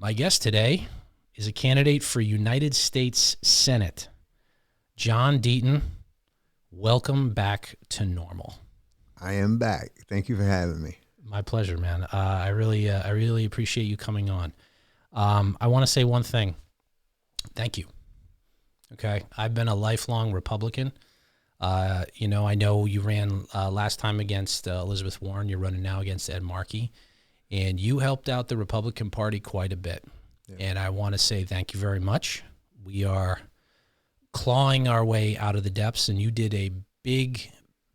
My guest today is a candidate for United States Senate, John Deaton. Welcome back to normal. I am back. Thank you for having me. My pleasure, man. I really appreciate you coming on. I want to say one thing. Thank you. Okay, I've been a lifelong Republican. I know you ran last time against Elizabeth Warren. You're running now against Ed Markey, and you helped out the Republican Party quite a bit. Yeah. And I want to say thank you very much. We are clawing our way out of the depths, and you did a big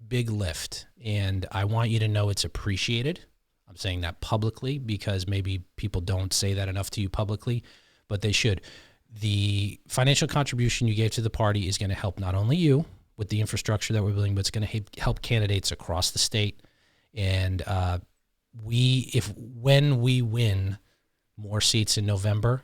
lift, and I want you to know it's appreciated. I'm saying that publicly because maybe people don't say that enough to you publicly, but they should. The financial contribution you gave to the party is going to help not only you with the infrastructure that we're building, but it's going to help candidates across the state. And when we win more seats in November,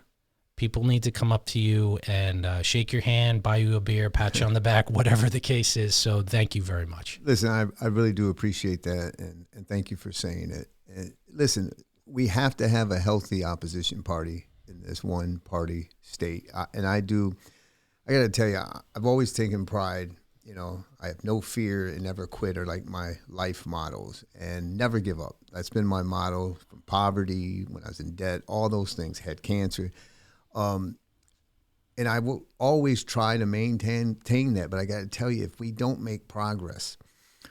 people need to come up to you and shake your hand, buy you a beer, pat you on the back, whatever the case is. So thank you very much. Listen, I really do appreciate that, and thank you for saying it. And listen, we have to have a healthy opposition party in this one-party state. I got to tell you, I've always taken pride. I have no fear and never quit are like my life mottos, and never give up. That's been my motto from poverty, when I was in debt, all those things, had cancer. And I will always try to maintain that, but I got to tell you, if we don't make progress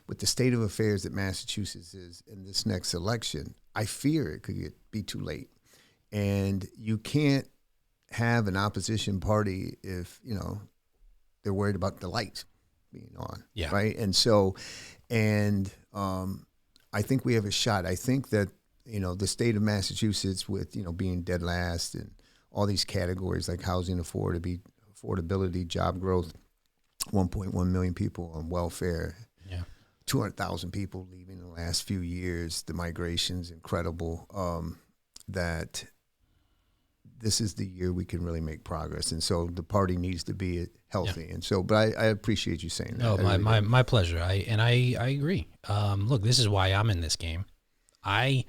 with the state of affairs that Massachusetts is in this next election, I fear it could be too late. And you can't have an opposition party if, they're worried about the light being on, right? And so, I think we have a shot. I think that, the state of Massachusetts with, being dead last and all these categories like housing affordability, job growth, 1.1 million people on welfare, 200,000 people leaving in the last few years. The migration's incredible. That this is the year we can really make progress, and so the party needs to be healthy. And so, but I appreciate you saying that. No, my pleasure. I agree. Look, this is why I'm in this game. I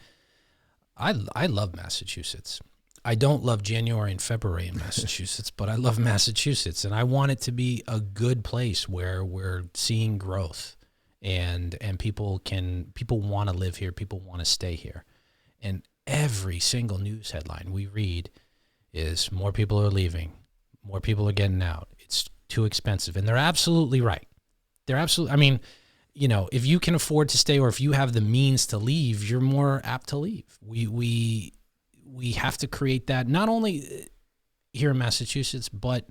love Massachusetts. I don't love January and February in Massachusetts, but I love Massachusetts, and I want it to be a good place where we're seeing growth, and people want to live here, people want to stay here. And every single news headline we read is more people are leaving, more people are getting out. It's too expensive, and they're absolutely right. If you can afford to stay, or if you have the means to leave, you're more apt to leave. We have to create that, not only here in Massachusetts, but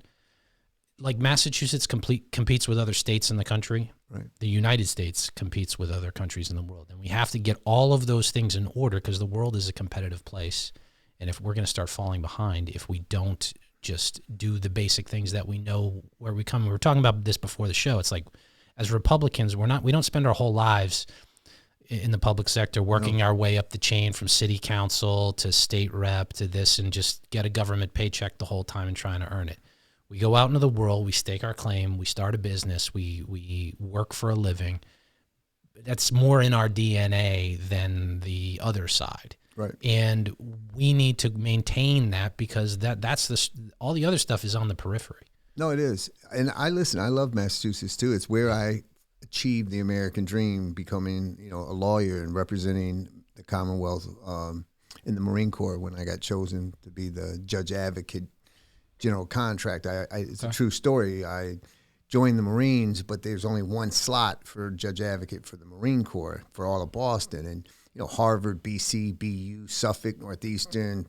like Massachusetts competes with other states in the country. Right. The United States competes with other countries in the world. And we have to get all of those things in order, because the world is a competitive place. And if we're going to start falling behind, if we don't just do the basic things that we know where we come. We were talking about this before the show. It's like, as Republicans, we don't spend our whole lives in the public sector working our way up the chain from city council to state rep to this and just get a government paycheck the whole time and trying to earn it. We go out into the world, we stake our claim, we start a business, we work for a living. That's more in our DNA than the other side. Right. And we need to maintain that, because that's all the other stuff is on the periphery. No, it is. And I love Massachusetts too. It's where I achieved the American dream, becoming, a lawyer and representing the Commonwealth in the Marine Corps when I got chosen to be the judge advocate general contractor. It's a true story. I joined the Marines, but there's only one slot for judge advocate for the Marine Corps for all of Boston. And, Harvard, BC, BU, Suffolk, Northeastern,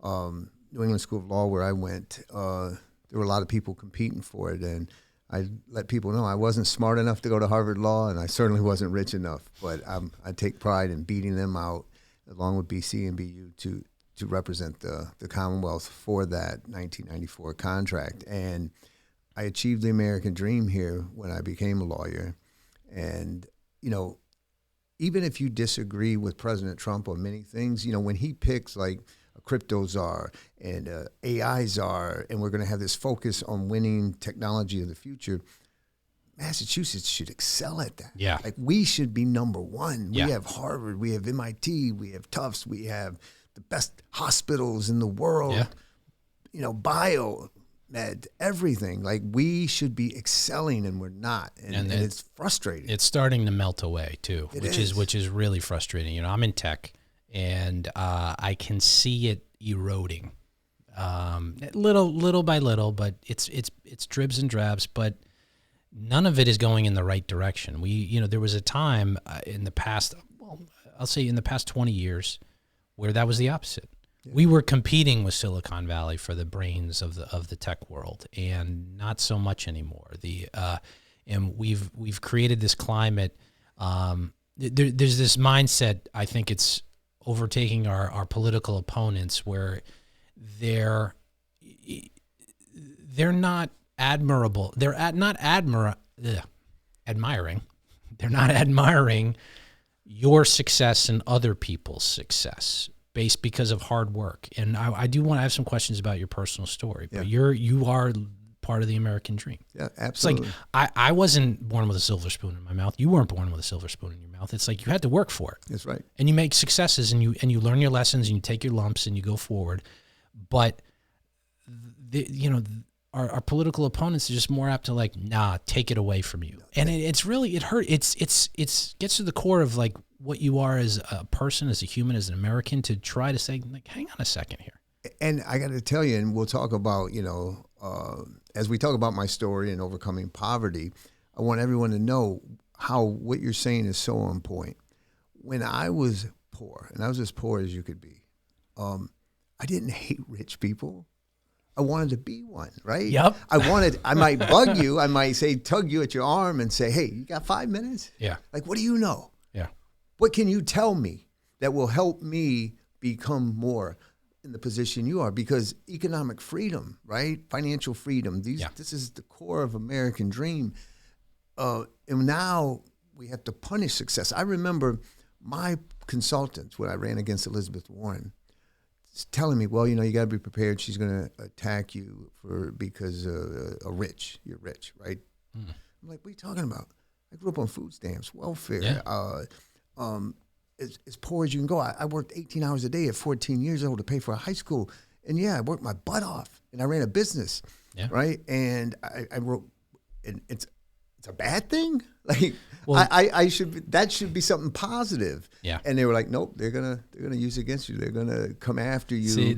New England School of Law, where I went, there were a lot of people competing for it. And I let people know I wasn't smart enough to go to Harvard Law, and I certainly wasn't rich enough. But I take pride in beating them out, along with BC and BU, to represent the Commonwealth for that 1994 contract. And I achieved the American dream here when I became a lawyer. And, even if you disagree with President Trump on many things, when he picks like a crypto czar and AI czar, and we're going to have this focus on winning technology of the future, Massachusetts should excel at that. Yeah. Like, we should be number one. Yeah. We have Harvard, we have MIT, we have Tufts, we have the best hospitals in the world, Yeah. you know, biomed, everything. Like we should be excelling and we're not. And it's frustrating. It's starting to melt away too, which is really frustrating. You know, I'm in tech and I can see it eroding. Little by little, but it's dribs and drabs, but none of it is going in the right direction. There was a time in the past, I'll say in the past 20 years where that was the opposite. Yeah. We were competing with Silicon Valley for the brains of the tech world, and not so much anymore. And we've created this climate. There's this mindset. I think it's overtaking our political opponents where they're not admirable. They're not admiring. They're not admiring your success and other people's success based because of hard work. And I have some questions about your personal story, but you are part of the American dream. Yeah, absolutely. It's like I wasn't born with a silver spoon in my mouth. You weren't born with a silver spoon in your mouth. It's like you had to work for it. That's right. And you make successes and you learn your lessons and you take your lumps and you go forward. But our political opponents are just more apt to like, nah, take it away from you. And it gets to the core of like what you are as a person, as a human, as an American, to try to say, like, hang on a second here. And I got to tell you, and we'll talk about, as we talk about my story and overcoming poverty, I want everyone to know how what you're saying is so on point. When I was poor, and I was as poor as you could be, I didn't hate rich people. I wanted to be one, right? Yep. I might bug you. I might tug you at your arm and say, hey, you got 5 minutes? Yeah. Like, what do you know? Yeah. What can you tell me that will help me become more in the position you are? Because economic freedom, right? Financial freedom, this is the core of American dream. And now we have to punish success. I remember my consultants when I ran against Elizabeth Warren telling me, well, you got to be prepared. She's going to attack you because you're rich, right? Mm. I'm like, what are you talking about? I grew up on food stamps, welfare, as poor as you can go. I worked 18 hours a day at 14 years old to pay for a high school. And I worked my butt off and I ran a business, right? And I wrote, and it's a bad thing? Like, well, that should be something positive. Yeah. And they were like, nope, they're gonna use it against you. They're gonna come after you. See,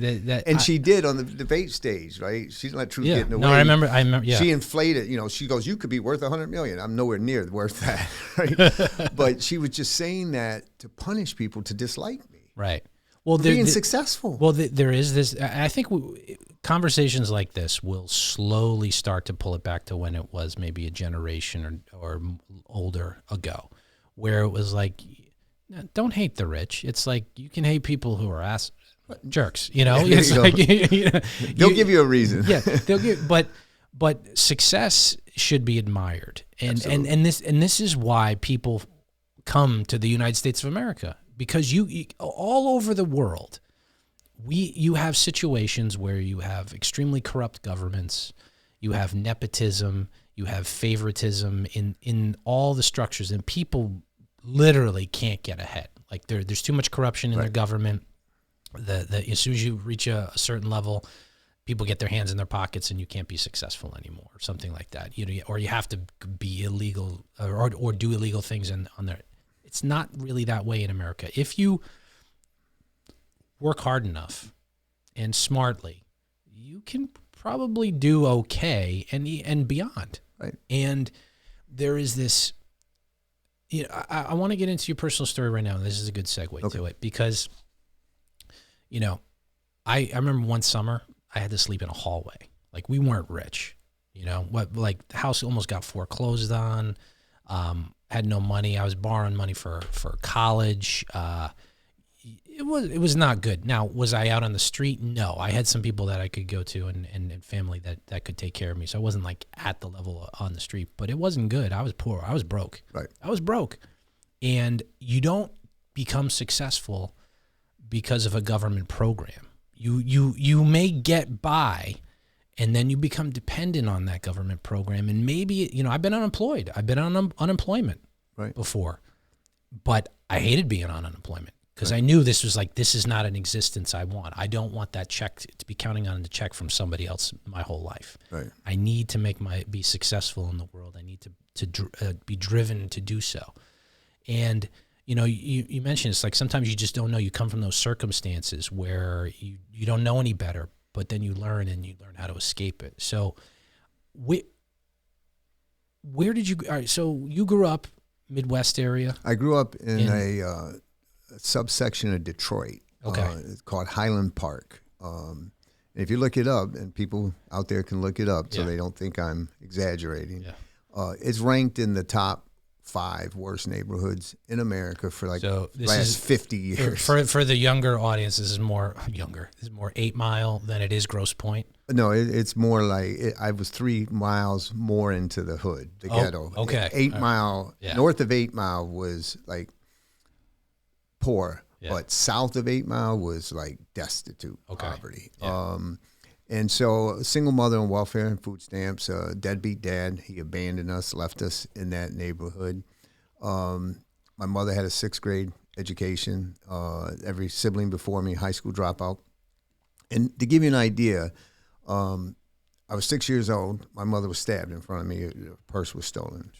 she did on the debate stage, right? She didn't let truth get in the way. No, I remember. Yeah. She inflated. She goes, "You could be worth $100 million. I'm nowhere near worth that." Right? But she was just saying that to punish people to dislike me. Right. Well, being successful. Well, there is this. I think conversations like this will slowly start to pull it back to when it was maybe a generation or older ago, where it was like, don't hate the rich. It's like you can hate people who are jerks. It's like they'll give you a reason. Yeah, they'll give. But success should be admired, and this is why people come to the United States of America. Because you all over the world, you have situations where you have extremely corrupt governments, you have nepotism, you have favoritism in all the structures, and people literally can't get ahead. Like there's too much corruption in their government. As soon as you reach a certain level, people get their hands in their pockets and you can't be successful anymore, or something like that. Or you have to be illegal or do illegal things on there. It's not really that way in America. If you work hard enough and smartly, you can probably do okay and beyond. Right. And there is this, I want to get into your personal story right now. And this is a good segue to it because, I remember one summer I had to sleep in a hallway. Like we weren't rich, the house almost got foreclosed on. Had no money. I was borrowing money for college. It was not good. Now, was I out on the street? No. I had some people that I could go to and family that could take care of me. So I wasn't like at the level on the street, but it wasn't good. I was poor. I was broke. Right. I was broke. And you don't become successful because of a government program. You may get by, and then you become dependent on that government program. And maybe, I've been unemployed. I've been on unemployment before, but I hated being on unemployment because I knew this was like, this is not an existence I want. I don't want that check to be counting on the check from somebody else my whole life. Right. I need to be successful in the world. I need to be driven to do so. And, you know, you mentioned it's like sometimes you just don't know. You come from those circumstances where you don't know any better, but then you learn how to escape it. So where did you, all right, so you grew up Midwest area? I grew up in a subsection of Detroit. Okay. It's called Highland Park. And if you look it up, and people out there can look it up so they don't think I'm exaggerating, it's ranked in the top 5 worst neighborhoods in America for like the last 50 years. For the younger audience, this is more 8 Mile than it is Grosse Pointe. No, it's more like I was 3 miles more into the hood, the ghetto. Okay. 8 Mile, north of 8 Mile was like poor, but south of 8 Mile was like destitute poverty. And so a single mother on welfare and food stamps, deadbeat dad, he abandoned us, left us in that neighborhood. My mother had a 6th grade education. Every sibling before me, high school dropout. And to give you an idea, I was 6 years old. My mother was stabbed in front of me. Her purse was stolen.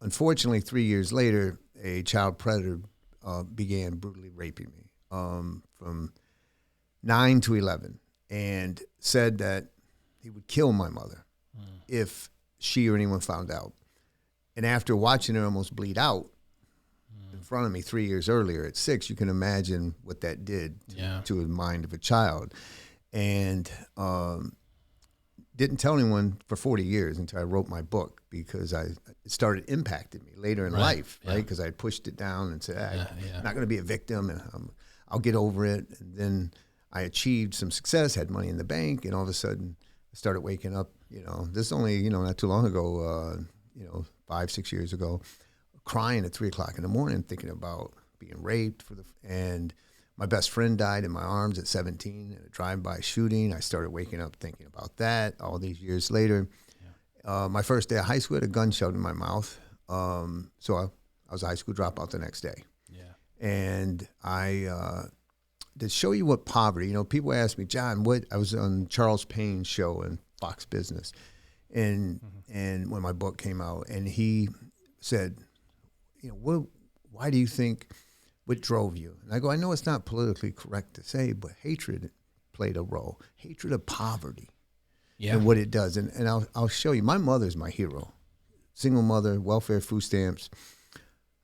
Unfortunately, 3 years later, a child predator began brutally raping me from 9 to 11, and said that he would kill my mother if she or anyone found out. And after watching her almost bleed out in front of me 3 years earlier at 6, you can imagine what that did to the mind of a child. And didn't tell anyone for 40 years until I wrote my book, because it started impacting me later in life, right? Because I pushed it down and said, I'm not going to be a victim, and I'll get over it. And then I achieved some success, had money in the bank, and all of a sudden I started waking up, this only, not too long ago, 5-6 years ago, crying at 3 o'clock in the morning, thinking about being raped and my best friend died in my arms at 17 in a drive-by shooting. I started waking up thinking about that all these years later. My first day of high school, I had a gun shoved in my mouth. So I was a high school dropout the next day. And to show you what poverty, people ask me, John, I was on Charles Payne's show in Fox Business, and when my book came out, and he said, why do you think, what drove you? And I go, I know it's not politically correct to say, but hatred played a role. Hatred of poverty and what it does. And I'll show you. My mother's my hero. Single mother, welfare, food stamps,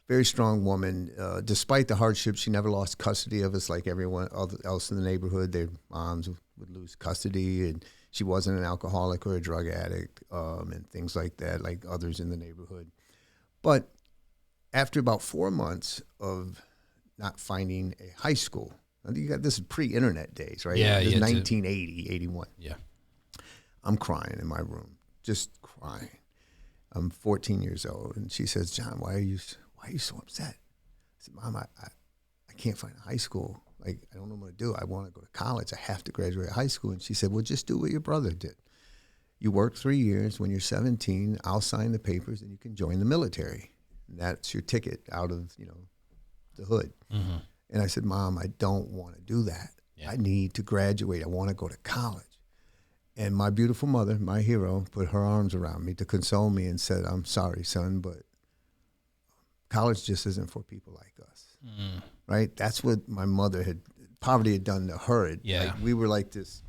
very strong woman. Despite the hardships, she never lost custody of us like everyone else in the neighborhood. Their moms would lose custody, and she wasn't an alcoholic or a drug addict and things like that, like others in the neighborhood. But after about 4 months of not finding a high school, this is pre-internet days, right? Yeah, this is 1980, 81. Yeah. I'm crying in my room, just crying. I'm 14 years old, and she says, John, why are you so upset? I said, Mom, I can't find a high school. Like, I don't know what to do. I want to go to college. I have to graduate high school. And she said, well, just do what your brother did. You work 3 years. When you're 17, I'll sign the papers, and you can join the military. And that's your ticket out of, the hood. Mm-hmm. And I said, Mom, I don't want to do that. I need to graduate. I want to go to college. And my beautiful mother, my hero, put her arms around me to console me and said, I'm sorry, son, but college just isn't for people like us. Mm. Right? That's what my mother poverty had done to her. Like, we were like this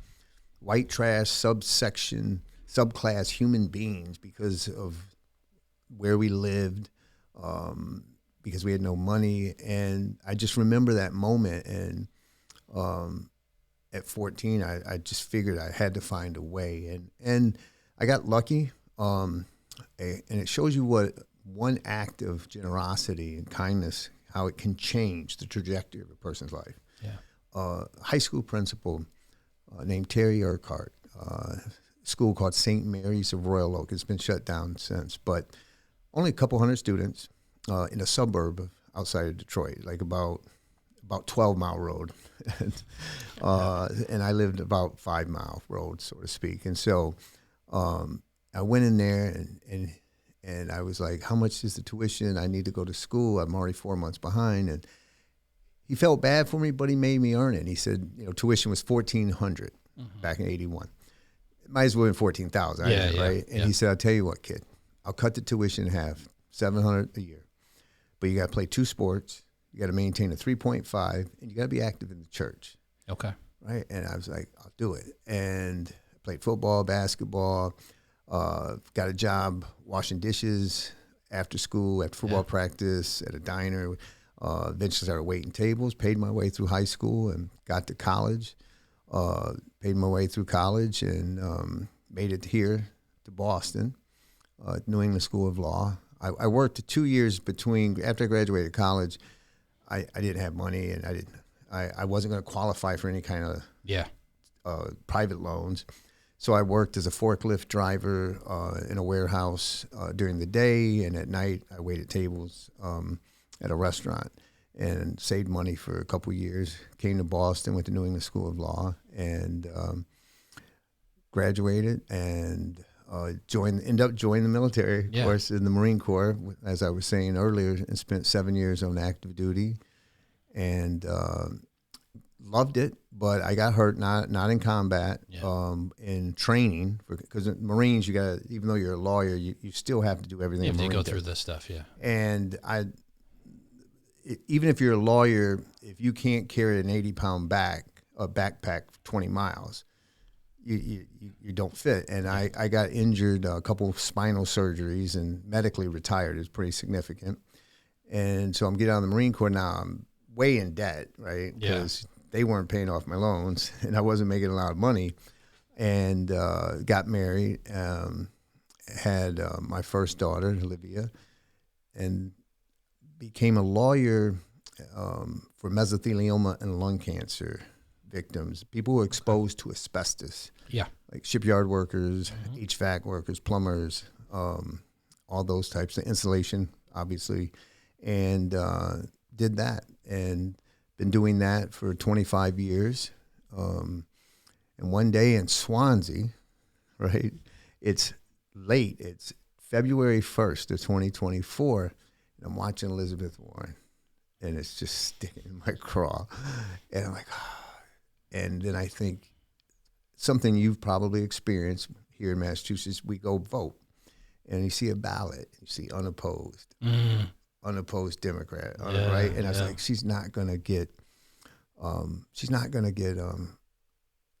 white trash subclass human beings because of where we lived, because we had no money. And I just remember that moment. And at 14, I just figured I had to find a way. And I got lucky. And it shows you what one act of generosity and kindness, how it can change the trajectory of a person's life. High school principal named Terry Urquhart, school called St. Mary's of Royal Oak. It's been shut down since, but only a couple hundred students in a suburb outside of Detroit, like about 12 Mile Road. And I lived about 5 Mile Road, so to speak. And so I went in there and I was like, how much is the tuition? I need to go to school. I'm already 4 months behind. And he felt bad for me, but he made me earn it. He said, tuition was $1,400 back in '81. It might as well have been 14,000, right? And he said, "I'll tell you what, kid, I'll cut the tuition in half, $700 a year, but you got to play 2 sports, you got to maintain a 3.5, and you got to be active in the church." Okay. Right, and I was like, "I'll do it." And I played football, basketball, got a job washing dishes after school, after football practice, at a diner. Eventually started waiting tables, paid my way through high school and got to college. Paid my way through college and made it here to Boston, New England School of Law. I worked 2 years after I graduated college. I didn't have money, and I wasn't going to qualify for any kind of private loans. So I worked as a forklift driver in a warehouse during the day, and at night I waited tables at a restaurant, and saved money for a couple of years. Came to Boston, went to New England School of Law, and graduated, and ended up joining the military, of course, in the Marine Corps, as I was saying earlier, and spent 7 years on active duty, and loved it. But I got hurt, not in combat, in training, because in Marines, you got, even though you're a lawyer, you still have to do everything. You have to go through this stuff, And even if you're a lawyer, if you can't carry an 80-pound backpack 20 miles, you don't fit. And I got injured, a couple of spinal surgeries, and medically retired. It was pretty significant. And so I'm getting out of the Marine Corps now. I'm way in debt, right? Because they weren't paying off my loans, and I wasn't making a lot of money. And got married, had my first daughter, Olivia, and became a lawyer for mesothelioma and lung cancer victims, people who are exposed to asbestos. Like shipyard workers, HVAC workers, plumbers, all those types of insulation, obviously, and did that, and been doing that for 25 years. And one day in Swansea, right, it's late, it's February 1st of 2024, I'm watching Elizabeth Warren, and it's just sticking in my craw. And I'm like, and then I think something you've probably experienced here in Massachusetts, we go vote, and you see a ballot, you see unopposed Democrat, right? And I was like, she's not going to get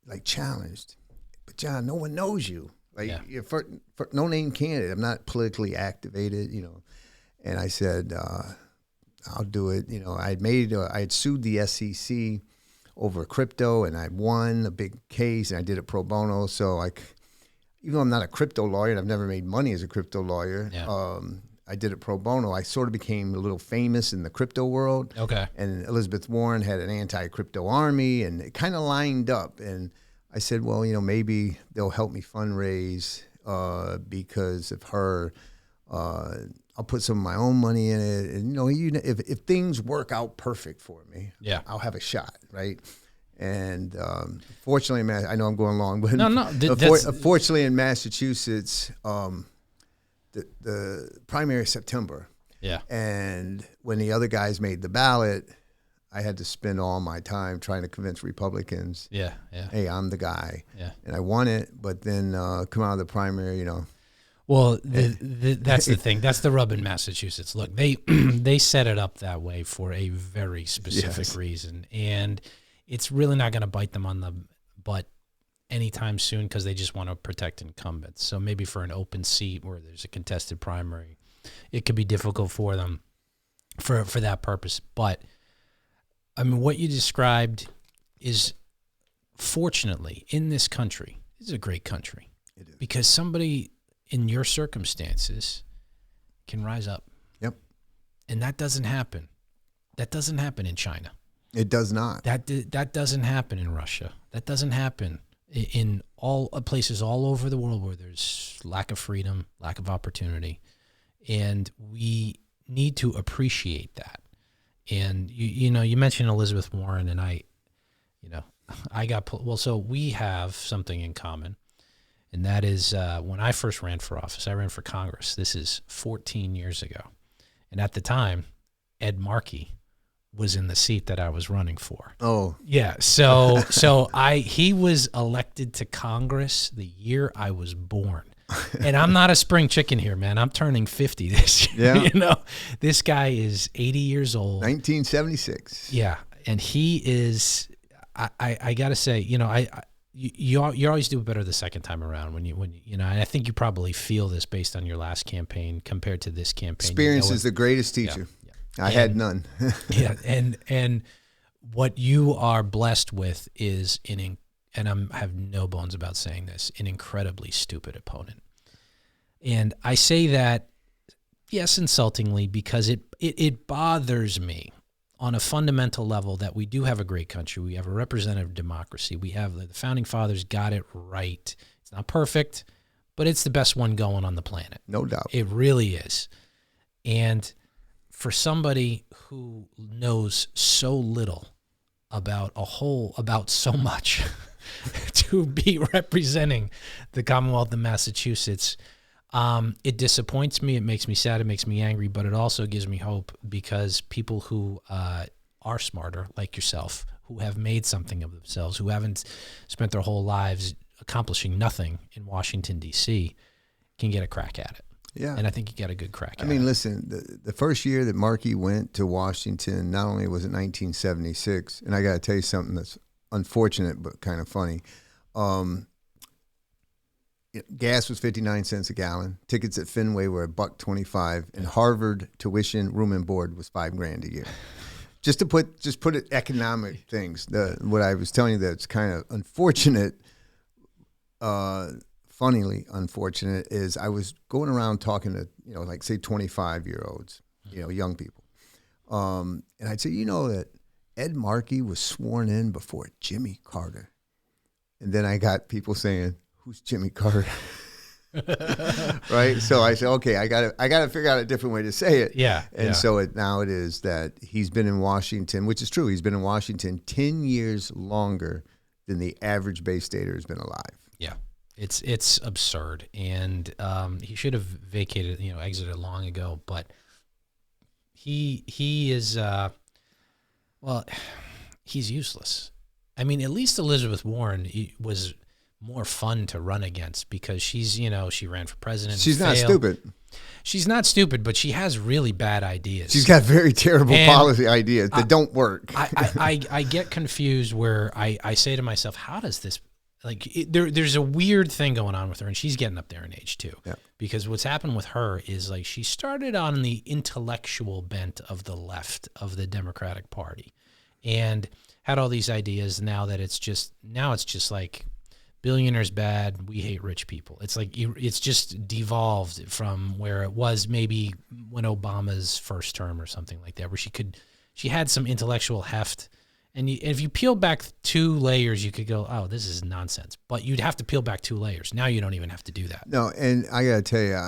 like challenged. But John, no one knows you. Like you're for no name candidate. I'm not politically activated, And I said, I'll do it. I had sued the SEC over crypto, and I won a big case, and I did it pro bono. So even though I'm not a crypto lawyer, and I've never made money as a crypto lawyer, I did it pro bono. I sort of became a little famous in the crypto world. Okay. And Elizabeth Warren had an anti-crypto army, and it kind of lined up. And I said, well, maybe they'll help me fundraise because of her. I'll put some of my own money in it, and if things work out perfect for me, I'll have a shot, right? And fortunately, I know I'm going long, but fortunately in Massachusetts, the primary is September, and when the other guys made the ballot, I had to spend all my time trying to convince Republicans, hey, I'm the guy, and I won it, but then come out of the primary, Well, that's the thing. That's the rub in Massachusetts. Look, they set it up that way for a very specific reason, and it's really not going to bite them on the butt anytime soon because they just want to protect incumbents. So maybe for an open seat where there's a contested primary, it could be difficult for them for that purpose. But I mean, what you described is, fortunately, in this country, this is a great country. It is. Because somebody in your circumstances can rise up. Yep. And that doesn't happen. That doesn't happen in China. It does not. That doesn't happen in Russia. That doesn't happen in all places all over the world where there's lack of freedom, lack of opportunity. And we need to appreciate that. And you mentioned Elizabeth Warren, and so we have something in common. And that is when I first ran for office, I ran for Congress. This is 14 years ago. And at the time, Ed Markey was in the seat that I was running for. Oh, Yeah. So he was elected to Congress the year I was born. And I'm not a spring chicken here, man. I'm turning 50 this year. Yeah. You know, this guy is 80 years old. 1976. Yeah. And he is, I got to say, you know, you always do better the second time around when you know, and I think you probably feel this based on your last campaign compared to this campaign. Experience is the greatest teacher. Yeah. I had none. Yeah. And what you are blessed with is and I have no bones about saying this, an incredibly stupid opponent. And I say that, yes, insultingly, because it bothers me on a fundamental level that we do have a great country. We have a representative democracy. We have the founding fathers got it right. It's not perfect, but it's the best one going on the planet. No doubt. It really is. And for somebody who knows so little about so much to be representing the Commonwealth of Massachusetts, it disappoints me. It makes me sad. It makes me angry, but it also gives me hope because people who are smarter, like yourself, who have made something of themselves, who haven't spent their whole lives accomplishing nothing in Washington, D.C., can get a crack at it. Yeah. And I think you got a good crack at it. I mean, listen, the first year that Markey went to Washington, not only was it 1976, and I got to tell you something that's unfortunate but kind of funny. Gas was 59 cents a gallon. Tickets at Fenway were $1.25, and Harvard tuition, room and board was $5,000 a year. Just put it economic things. What I was telling you that's kind of unfortunate, funnily unfortunate, is I was going around talking to, you know, like say 25-year-olds, you know, young people, and I'd say, you know, that Ed Markey was sworn in before Jimmy Carter, and then I got people saying, "Who's Jimmy Carter?" Right. So I said, okay, I gotta figure out a different way to say it. Yeah. And so now it is that he's been in Washington, which is true. He's been in Washington 10 years longer than the average Bay Stater has been alive. Yeah. It's absurd. And he should have vacated, you know, exited long ago, but he is, well, he's useless. I mean, at least Elizabeth Warren was more fun to run against because she's, you know, she ran for president. She's not stupid. She's not stupid, but she has really bad ideas. She's got very terrible policy ideas that don't work. I get confused where I say to myself, how does this, like, there's a weird thing going on with her, and she's getting up there in age too. Yeah. Because what's happened with her is, like, she started on the intellectual bent of the left of the Democratic Party and had all these ideas. Now it's just like, billionaires bad, we hate rich people. It's like it's just devolved from where it was maybe when Obama's first term or something like that, where she had some intellectual heft. And if you peel back 2 layers, you could go, oh, this is nonsense. But you'd have to peel back 2 layers. Now you don't even have to do that. No, and I got to tell you,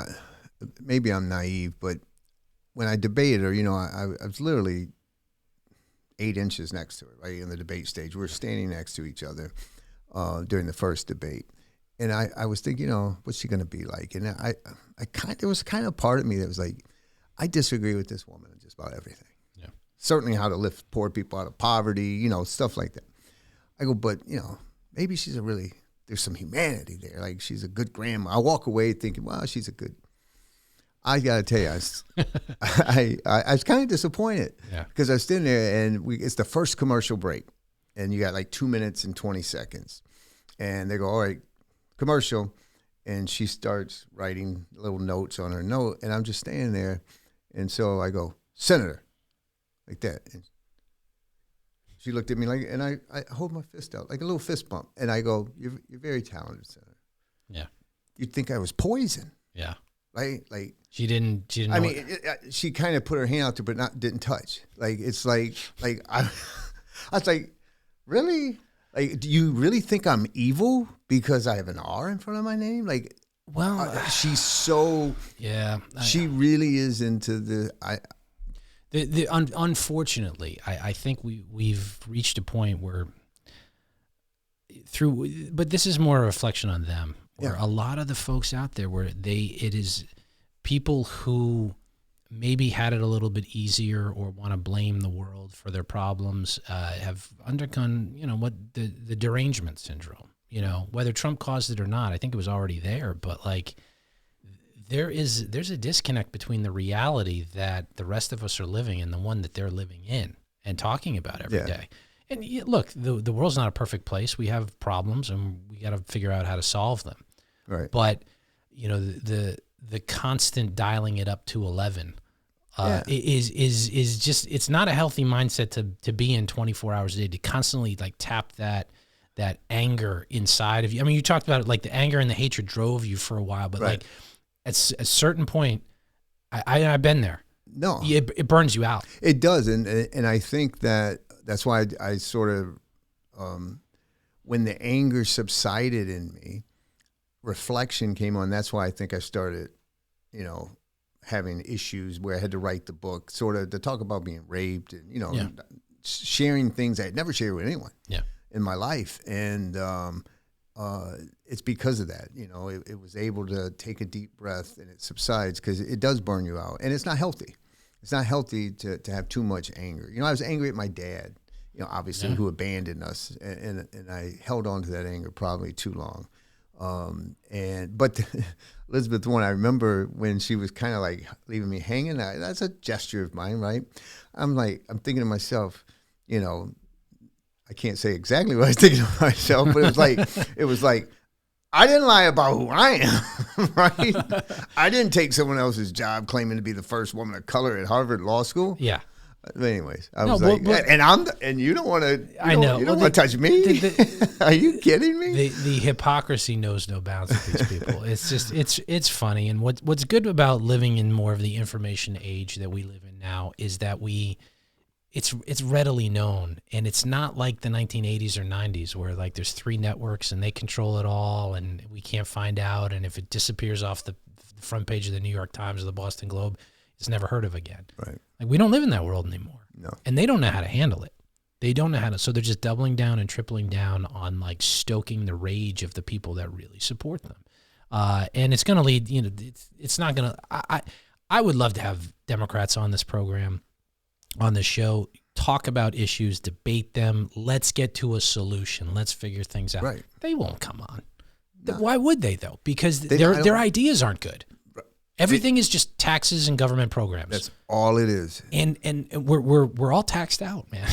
maybe I'm naive, but when I debated her, you know, I was literally 8 inches next to her, right, in the debate stage. We were standing next to each other during the first debate. And I was thinking, you know, what's she going to be like? And there was kind of part of me that was like, I disagree with this woman on just about everything. Yeah. Certainly how to lift poor people out of poverty, you know, stuff like that. I go, but, you know, maybe there's some humanity there. Like, she's a good grandma. I walk away thinking, well, she's a good. I got to tell you, I was kind of disappointed because I was sitting there and it's the first commercial break. And you got like 2 minutes and 20 seconds. And they go, all right, commercial. And she starts writing little notes on her note. And I'm just standing there. And so I go, Senator, like that. And she looked at me like, and I hold my fist out, like a little fist bump. And I go, you're very talented, Senator. Yeah. You'd think I was poison. Yeah. Right? Like, she didn't I mean, she kind of put her hand out there, but didn't touch. Like, it's like I was like, really? Like, do you really think I'm evil because I have an R in front of my name? Like, well, she's so she really is into unfortunately, I think we've reached a point where but this is more a reflection on them. Where a lot of the folks out there, it is people who maybe had it a little bit easier or want to blame the world for their problems have undergone, what the derangement syndrome, whether Trump caused it or not. I think it was already there, but like there's a disconnect between the reality that the rest of us are living and the one that they're living in and talking about every day. And look, the world's not a perfect place. We have problems and we got to figure out how to solve them. Right. But, the constant dialing it up to 11 is just, it's not a healthy mindset to be in 24 hours a day, to constantly like tap that anger inside of you. I mean, you talked about it, like the anger and the hatred drove you for a while, but like at a certain point, I've been there. No, it burns you out. It does. And I think that's why I sort of, when the anger subsided in me, reflection came on. That's why I think I started, having issues where I had to write the book, sort of to talk about being raped and, sharing things I had never shared with anyone in my life. And it's because of that, it was able to take a deep breath and it subsides, because it does burn you out. And it's not healthy. It's not healthy to have too much anger. I was angry at my dad, obviously, who abandoned us. And I held on to that anger probably too long. But Elizabeth Warren, I remember when she was kind of like leaving me hanging. That's a gesture of mine, right? I'm thinking to myself, I can't say exactly what I was thinking to myself, but it was like, I didn't lie about who I am, right? I didn't take someone else's job claiming to be the first woman of color at Harvard Law School. Yeah. But anyways, I was and you don't want to. I know you don't want to touch me. Are you kidding me? The hypocrisy knows no bounds with these people. It's just it's funny. And what's good about living in more of the information age that we live in now is that it's readily known, and it's not like the 1980s or 90s where like there's 3 networks and they control it all and we can't find out, and if it disappears off the front page of the New York Times or the Boston Globe, it's never heard of again. Right. Like we don't live in that world anymore. No. And they don't know how to handle it. They don't know how to, so they're just doubling down and tripling down on like stoking the rage of the people that really support them. And it's going to lead, it's not going to, I would love to have Democrats on this program, on the show, talk about issues, debate them. Let's get to a solution. Let's figure things out. Right. They won't come on. No. Why would they though? Because their ideas aren't good. Everything is just taxes and government programs. That's all it is. And we're all taxed out, man.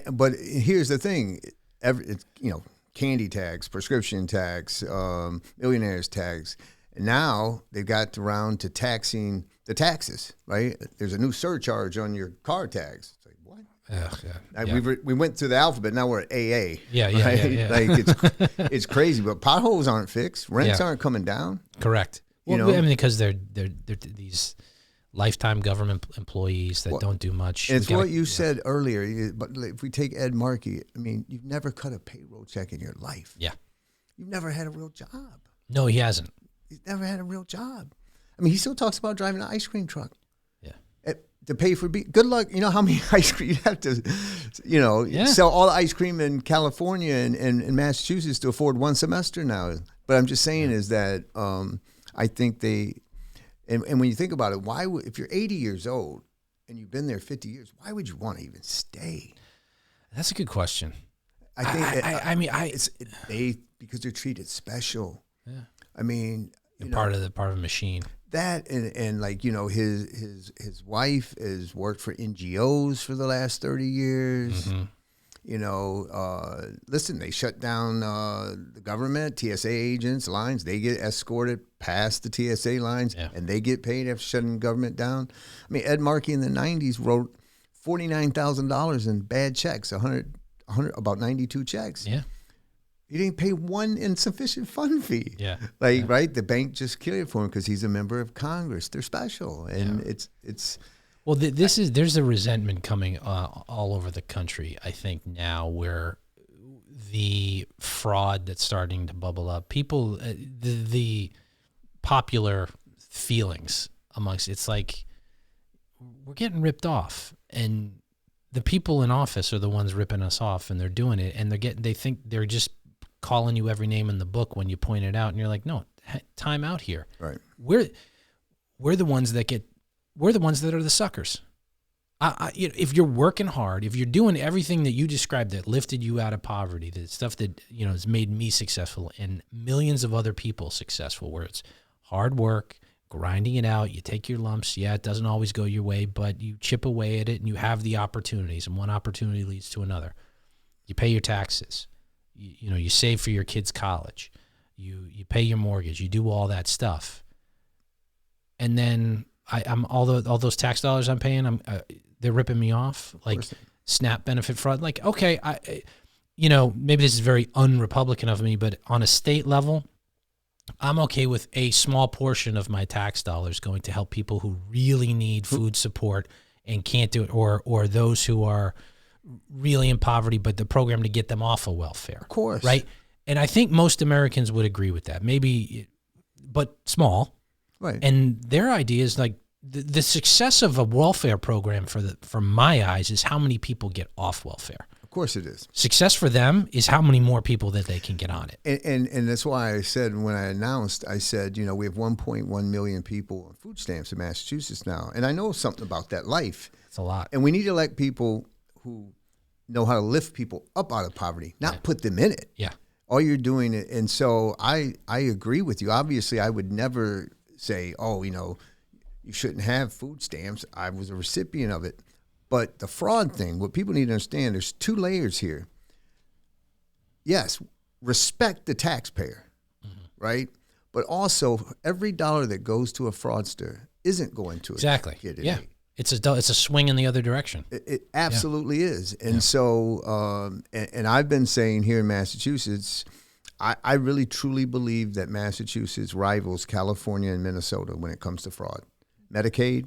But here's the thing. Candy tax, prescription tax, millionaires tax. And now they've got around to taxing the taxes, right? There's a new surcharge on your car tags. It's like, what? We went through the alphabet. Now we're at AA. Yeah. Like it's crazy, but potholes aren't fixed. Rents aren't coming down. Correct. Well, because they're these lifetime government employees that don't do much. It's what you said earlier. But if we take Ed Markey, you've never cut a payroll check in your life. Yeah. You've never had a real job. No, he hasn't. He's never had a real job. He still talks about driving an ice cream truck. To pay for good luck. You know how many ice cream you have to, sell all the ice cream in California and Massachusetts to afford one semester now. But I'm just saying is that I think and when you think about it, if you're 80 years old and you've been there 50 years, why would you want to even stay? That's a good question. I think because they're treated special. Yeah. Part of a machine. That and like his wife has worked for NGOs for the last 30 years. Mm-hmm. Listen, they shut down the government, TSA agents, lines. They get escorted past the TSA lines, and they get paid after shutting government down. Ed Markey in the 90s wrote $49,000 in bad checks, about 92 checks. Yeah. He didn't pay one insufficient fund fee. Yeah. Right? The bank just killed it for him because he's a member of Congress. They're special. And it's well, there's a resentment coming all over the country, I think, now, where the fraud that's starting to bubble up, people, the popular feelings amongst, it's like we're getting ripped off, and the people in office are the ones ripping us off, and they're doing it, and they think they're just calling you every name in the book when you point it out, and you're like, no, time out here. Right. we're the ones that are the suckers. If you're working hard, if you're doing everything that you described that lifted you out of poverty, the stuff that, has made me successful and millions of other people successful, where it's hard work, grinding it out, you take your lumps. Yeah, it doesn't always go your way, but you chip away at it and you have the opportunities, and one opportunity leads to another. You pay your taxes. You save for your kids' college. You pay your mortgage. You do all that stuff. And then I'm all those tax dollars I'm paying, they're ripping me off, like SNAP benefit fraud. Like, okay, maybe this is very un-Republican of me, but on a state level, I'm okay with a small portion of my tax dollars going to help people who really need food support and can't do it, or those who are really in poverty, but the program to get them off of welfare. Of course. Right? And I think most Americans would agree with that. Maybe, but small. Right. And their idea is like the success of a welfare program from my eyes is how many people get off welfare. Of course it is. Success for them is how many more people that they can get on it. And that's why I said, when I announced, I said, we have 1.1 million people on food stamps in Massachusetts now. And I know something about that life. It's a lot. And we need to elect people who know how to lift people up out of poverty, not put them in it. Yeah. All you're doing it. And so I agree with you. Obviously, I would never say, you shouldn't have food stamps. I was a recipient of it. But the fraud thing, what people need to understand, there's two layers here. Yes, respect the taxpayer, right? But also, every dollar that goes to a fraudster isn't going to exactly. Get it. Yeah. It's a swing in the other direction. It absolutely is. And so, and I've been saying here in Massachusetts, I really truly believe that Massachusetts rivals California and Minnesota when it comes to fraud. Medicaid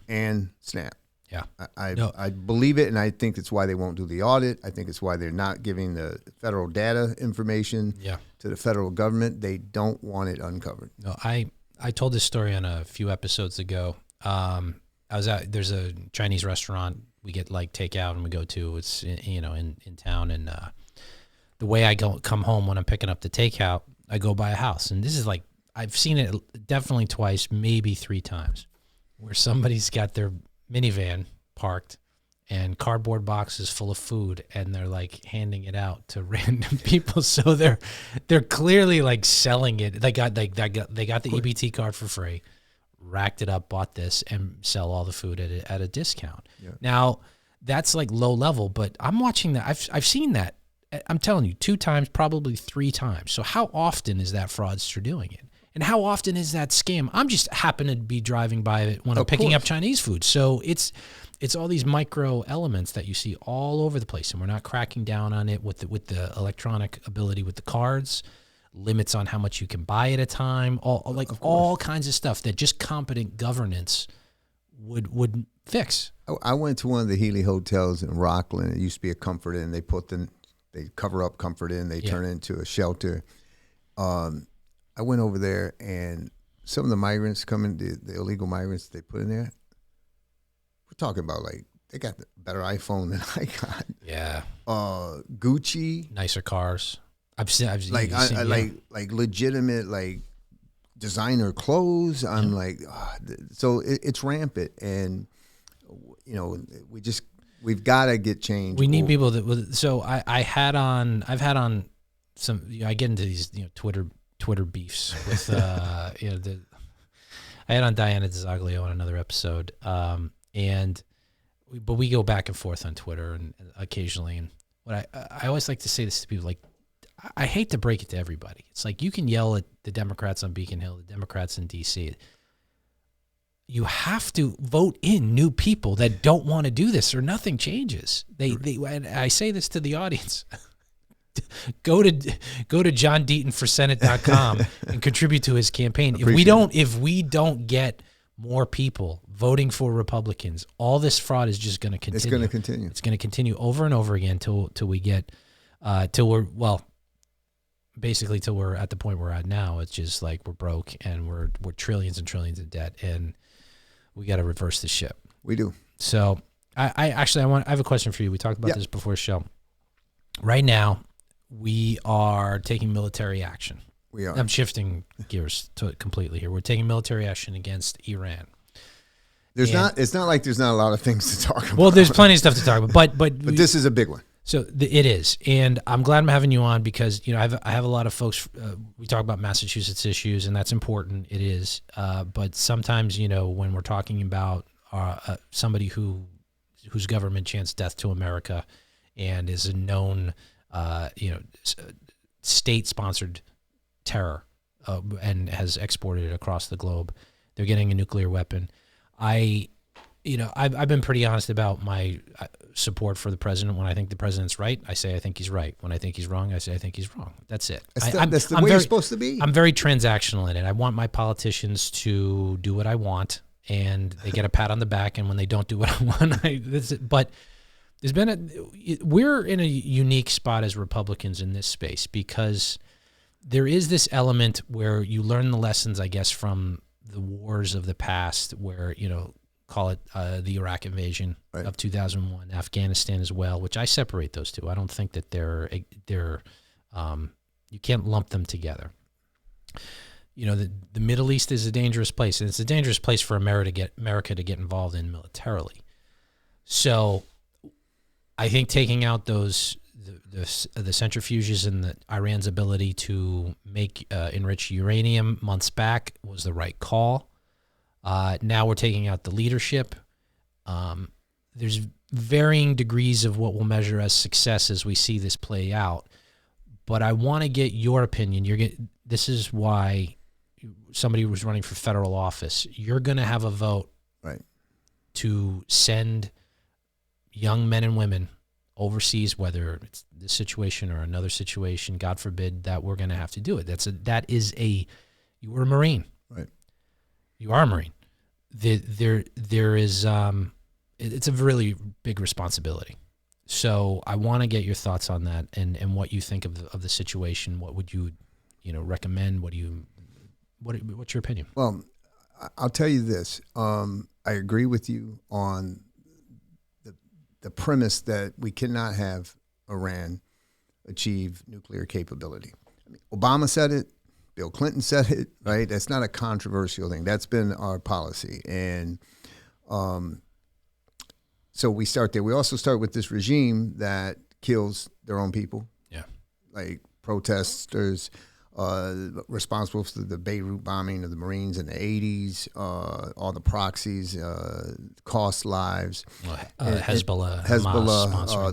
and SNAP. Yeah. I believe it, and I think it's why they won't do the audit. I think it's why they're not giving the federal data information to the federal government. They don't want it uncovered. No, I told this story on a few episodes ago. There's a Chinese restaurant we get like takeout and we go to. It's in town, and the way I come home when I'm picking up the takeout, I go by a house, and this is like I've seen it definitely twice, maybe 3 times, where somebody's got their minivan parked and cardboard boxes full of food, and they're like handing it out to random people. So they're clearly like selling it. They got the EBT card for free, racked it up, bought this, and sell all the food at a discount. Yeah. Now that's like low level, but I'm watching that. I've seen that. I'm telling you, 2 times, probably 3 times. So how often is that fraudster doing it? And how often is that scam? I'm just happen to be driving by it when I'm picking up Chinese food. So it's all these micro elements that you see all over the place, and we're not cracking down on it with the electronic ability with the cards, limits on how much you can buy at a time, all kinds of stuff that just competent governance would fix. I went to one of the Healy hotels in Rockland. It used to be a Comfort Inn. They cover up Comfort Inn. They turn it into a shelter. I went over there, and some of the migrants the illegal migrants they put in there, we're talking about like they got the better iPhone than I got. Yeah. Gucci. Nicer cars. I've seen like legitimate like designer clothes. I'm like, so it's rampant, and we've got to get change. We need people that. So I've had on some. I get into these Twitter beefs with I had on Diana DiZoglio on another episode, but we go back and forth on Twitter and occasionally. And what I always like to say this to people, like, I hate to break it to everybody. It's like you can yell at the Democrats on Beacon Hill, the Democrats in D.C. You have to vote in new people that don't want to do this, or nothing changes. And I say this to the audience. Go to johndeatonforsenate.com and contribute to his campaign. If we don't get more people voting for Republicans, all this fraud is just going to continue. It's going to continue. It's going to continue over and over again till we get till we're at the point we're at now. It's just like we're broke and we're trillions and trillions in debt, and we got to reverse the ship. We do. So I have a question for you. We talked about this before the show. Right now, we are taking military action. We are. I'm shifting gears completely here. We're taking military action against Iran. It's not like there's not a lot of things to talk about. Well, there's plenty of stuff to talk about, but this is a big one. So it is, and I'm glad I'm having you on because I have a lot of folks. We talk about Massachusetts issues, and that's important. It is, but sometimes when we're talking about somebody whose government chants death to America, and is a known state-sponsored terror, and has exported it across the globe, they're getting a nuclear weapon. I've been pretty honest about my support for the president. When I think the president's right, I say I think he's right. When I think he's wrong, I say I think he's wrong. That's it. That's the way you're supposed to be. I'm very transactional in it. I want my politicians to do what I want, and they get a pat on the back. And when they don't do what I want, but we're in a unique spot as Republicans in this space because there is this element where you learn the lessons, I guess, from the wars of the past, where call it the Iraq invasion of 2001, Afghanistan as well, which I separate those two. I don't think that they're you can't lump them together. The Middle East is a dangerous place, and it's a dangerous place for America to get involved in militarily. So I think taking out the centrifuges and Iran's ability to make enriched uranium months back was the right call. Now we're taking out the leadership. There's varying degrees of what we'll measure as success as we see this play out. But I want to get your opinion. This is why somebody who's running for federal office, you're going to have a vote to send young men and women overseas, whether it's this situation or another situation. God forbid that we're going to have to do it. You were a Marine. Right. You are a Marine. There is it's a really big responsibility. So I want to get your thoughts on that and what you think of the situation. What would you recommend? What's your opinion? Well, I'll tell you this. I agree with you on the premise that we cannot have Iran achieve nuclear capability. Obama said it. Bill Clinton said it, right? That's not a controversial thing. That's been our policy. And so we start there. We also start with this regime that kills their own people. Yeah. Like protesters, responsible for the Beirut bombing of the Marines in the 80s, all the proxies, cost lives. Hezbollah,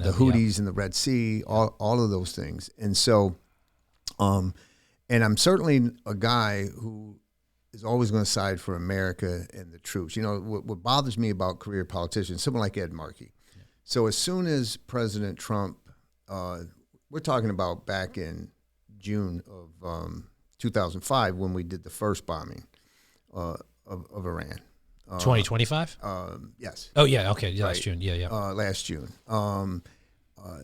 the Houthis in the Red Sea, all of those things. And so, and I'm certainly a guy who is always going to side for America and the troops. What bothers me about career politicians, someone like Ed Markey. Yeah. So as soon as President Trump, we're talking about back in June of 2005 when we did the first bombing of Iran. 2025? Yes. Oh, yeah, okay, last right. June, yeah. Last June.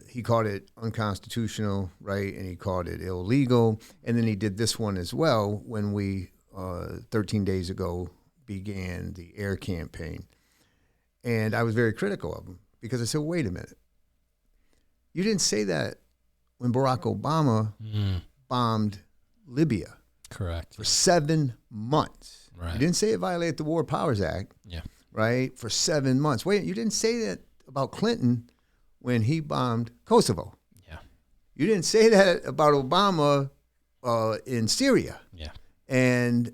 He called it unconstitutional, right, and he called it illegal, and then he did this one as well when we, 13 days ago, began the air campaign. And I was very critical of him because I said, wait a minute. You didn't say that when Barack Obama bombed Libya. Correct. For 7 months. Right. You didn't say it violated the War Powers Act. Yeah. Right? For 7 months. Wait, you didn't say that about Clinton when he bombed Kosovo. Yeah. You didn't say that about Obama in Syria. Yeah. And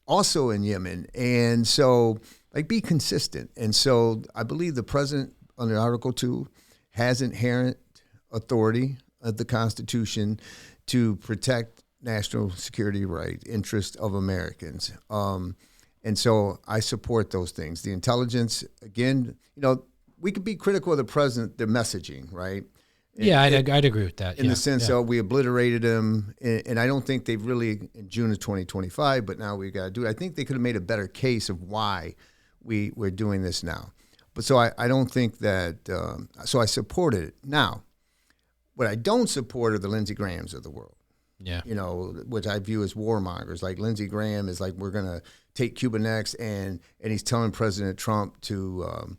also in Yemen. And so, be consistent. And so I believe the president under Article 2 has inherent authority of the Constitution to protect national security interest of Americans. And so I support those things. The intelligence, again, we could be critical of the president, the messaging, right? Yeah, I'd agree with that. In the sense of we obliterated him, and I don't think they've really, in June of 2025, but now we've got to do it. I think they could have made a better case of why we're doing this now. But so I don't think that, so I supported it. Now, what I don't support are the Lindsey Grahams of the world. Yeah. Which I view as warmongers. Like Lindsey Graham is like, we're going to take Cuba next, and he's telling President Trump to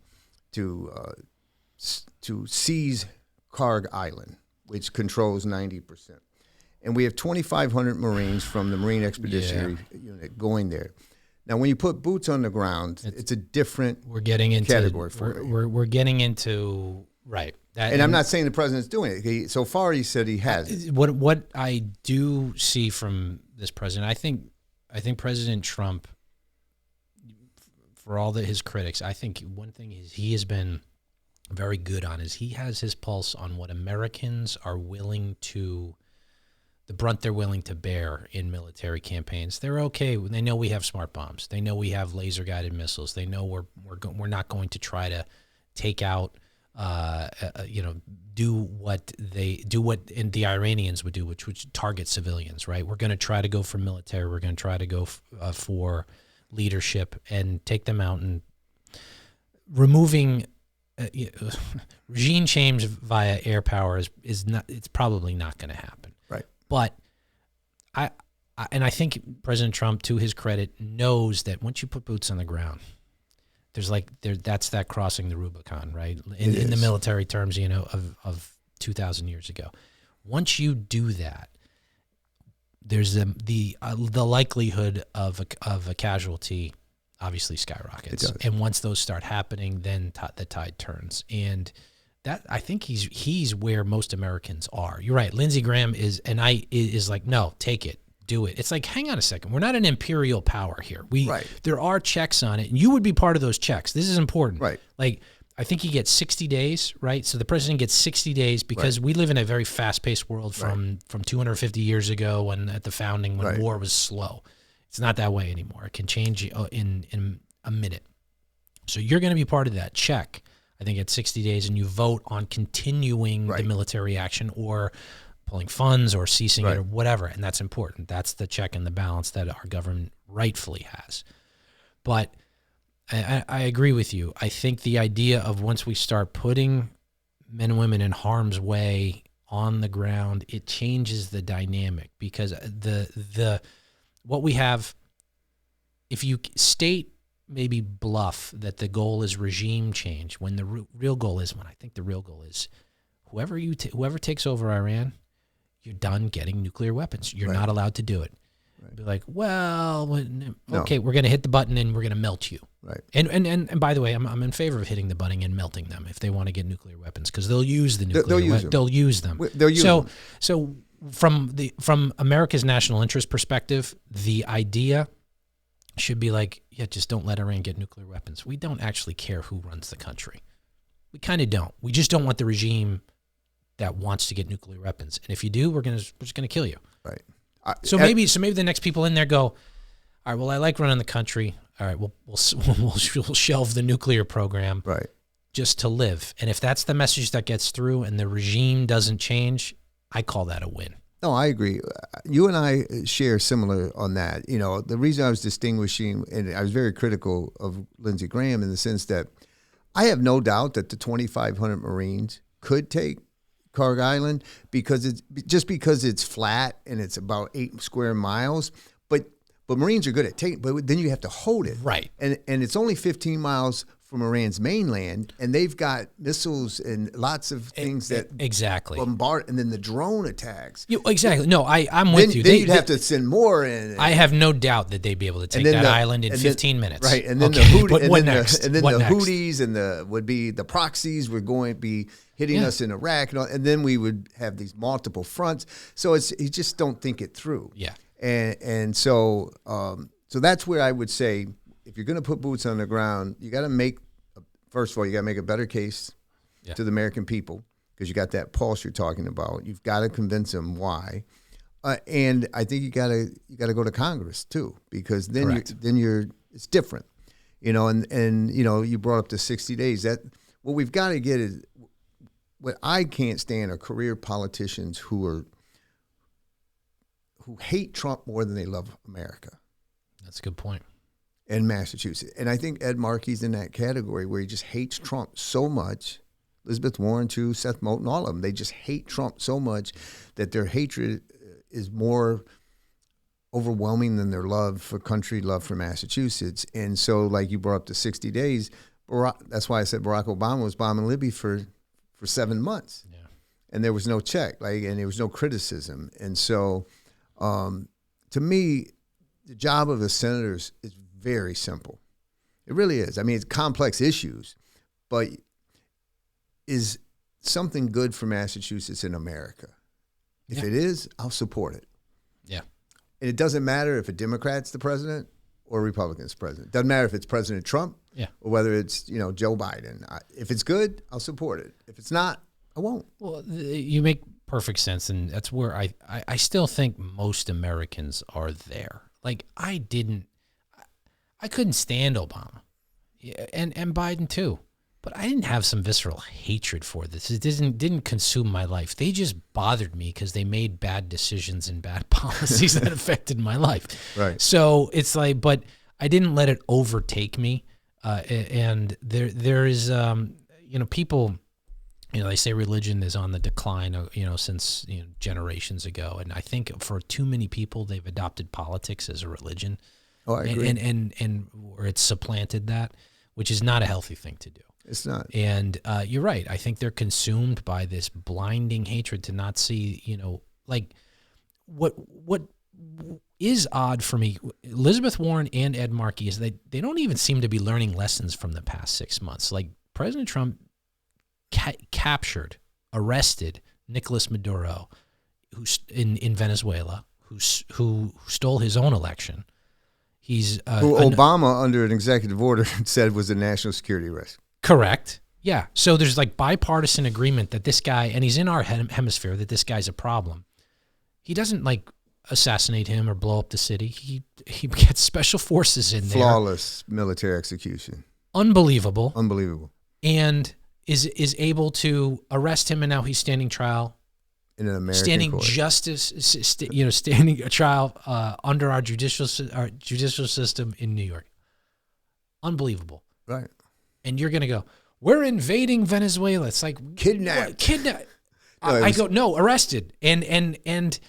seize Karg Island, which controls 90%. and we have 2,500 Marines from the Marine Expeditionary Unit going there. Now, when you put boots on the ground, it's a different category for it. We're getting into right. And I'm not saying the president's doing it. So far, he said he has. What I do see from this president, I think President Trump, for all his critics, I think one thing he has been very good on is he has his pulse on what Americans are willing to, the brunt they're willing to bear in military campaigns. They're okay. They know we have smart bombs. They know we have laser guided missiles. They know we're not going to try to take out, do what the Iranians would do, which target civilians. Right. We're going to try to go for military. We're going to try to go for leadership and take them out, and removing regime change via air power is not. It's probably not going to happen. Right. But I think President Trump, to his credit, knows that once you put boots on the ground, that's that crossing the Rubicon, right? In the military terms, of 2,000 years ago. Once you do that, there's the likelihood of a casualty obviously skyrockets. And once those start happening, then the tide turns. And that, I think he's where most Americans are. You're right. Lindsey Graham is like, no, take it, do it. It's like, hang on a second. We're not an imperial power here. There are checks on it, and you would be part of those checks. This is important. Right. Like, I think he gets 60 days, right? So the president gets 60 days because we live in a very fast-paced world from 250 years ago when at the founding when war was slow. It's not that way anymore. It can change in a minute. So you're going to be part of that check, I think, at 60 days, and you vote on continuing the military action or pulling funds or ceasing it or whatever, and that's important. That's the check and the balance that our government rightfully has. But I agree with you. I think the idea of once we start putting men and women in harm's way on the ground, it changes the dynamic, because the what we have, if you state maybe bluff that the goal is regime change, when the real goal is, whoever takes over Iran, you're done getting nuclear weapons. You're not allowed to do it. Be like, well, okay, we're going to hit the button and we're going to melt you. Right. And by the way, I'm in favor of hitting the button and melting them if they want to get nuclear weapons, because they'll use the nuclear weapons. They'll use them. So from America's national interest perspective, the idea should be like, just don't let Iran get nuclear weapons. We don't actually care who runs the country. We kind of don't. We just don't want the regime that wants to get nuclear weapons. And if you do, we're just going to kill you. Right. So maybe the next people in there go, all right, well, I like running the country. All right, we'll shelve the nuclear program just to live. And if that's the message that gets through and the regime doesn't change, I call that a win. No, I agree. You and I share similar on that. The reason I was distinguishing, and I was very critical of Lindsey Graham in the sense that I have no doubt that the 2,500 Marines could take Kharg Island because it's flat and it's about 8 square miles. But Marines are good at taking, but then you have to hold it. Right. And it's only 15 miles from Iran's mainland, and they've got missiles and lots of things that bombard, and then the drone attacks. Exactly. No, I'm with you. Then you'd have to send more in. I have no doubt that they'd be able to take that island in 15 minutes. Right. And then the Houthis and would be the proxies were going to be hitting us in Iraq, and then we would have these multiple fronts. So you just don't think it through. Yeah. And so that's where I would say, if you're going to put boots on the ground, you got to first of all, you got to make a better case to the American people, because you got that pulse you're talking about. You've got to convince them why, and I think you got to go to Congress too, because then it's different, And you brought up the 60 days. That what we've got to get is, what I can't stand are career politicians who hate Trump more than they love America. That's a good point. In Massachusetts. And I think Ed Markey's in that category where he just hates Trump so much. Elizabeth Warren, too, Seth Moulton, all of them. They just hate Trump so much that their hatred is more overwhelming than their love for country, love for Massachusetts. And so, like you brought up the 60 days, that's why I said Barack Obama was bombing Libya for 7 months. Yeah. and there was no check, and there was no criticism. And so, to me, the job of the senators is very simple. It really is. I mean, it's complex issues, but is something good for Massachusetts and America? If it is, I'll support it. Yeah. And it doesn't matter if a Democrat's the president or a Republican's president. It doesn't matter if it's President Trump or whether it's, Joe Biden. If it's good, I'll support it. If it's not, I won't. Well, you make perfect sense, and that's where I still think most Americans are there. Like, I couldn't stand Obama, and Biden too, but I didn't have some visceral hatred for this. It didn't consume my life. They just bothered me because they made bad decisions and bad policies that affected my life. Right. So it's like, but I didn't let it overtake me. And there is, people, they say religion is on the decline, since generations ago. And I think for too many people, they've adopted politics as a religion. Oh, I agree. And where it's supplanted that, which is not a healthy thing to do. It's not. And you're right. I think they're consumed by this blinding hatred to not see, what is odd for me, Elizabeth Warren and Ed Markey, is they don't even seem to be learning lessons from the past 6 months. Like, President Trump captured, arrested Nicolas Maduro, who's in Venezuela, who stole his own election. He's who Obama, under an executive order, said was a national security risk. Correct. Yeah. So there's like bipartisan agreement that this guy, and he's in our hemisphere, that this guy's a problem. He doesn't assassinate him or blow up the city. He gets special forces in there. Flawless military execution. Unbelievable. And is able to arrest him, and now he's standing trial in an American standing court. Justice, standing a trial under our judicial system in New York. Unbelievable. Right. And you're going to go, we're invading Venezuela. It's like, kidnapped. Kidnapped. I go, no, arrested. And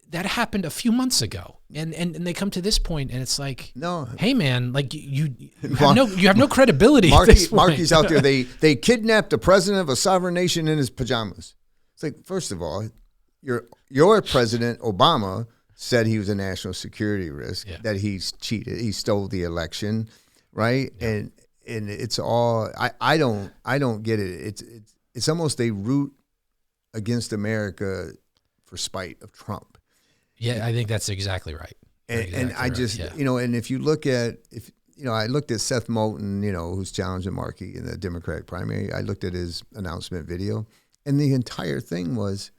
that happened a few months ago. And they come to this point, and it's like, no, hey man, like you have no credibility. Markey's out there. They kidnapped the president of a sovereign nation in his pajamas. It's like, first of all, your president Obama said he was a national security risk, that he's cheated, he stole the election, right? Yeah. And it's all I don't get it. It's almost they root against America for spite of Trump. Yeah, I think that's exactly right. And I just and if you look at I looked at Seth Moulton, who's challenging Markey in the Democratic primary. I looked at his announcement video, and the entire thing was,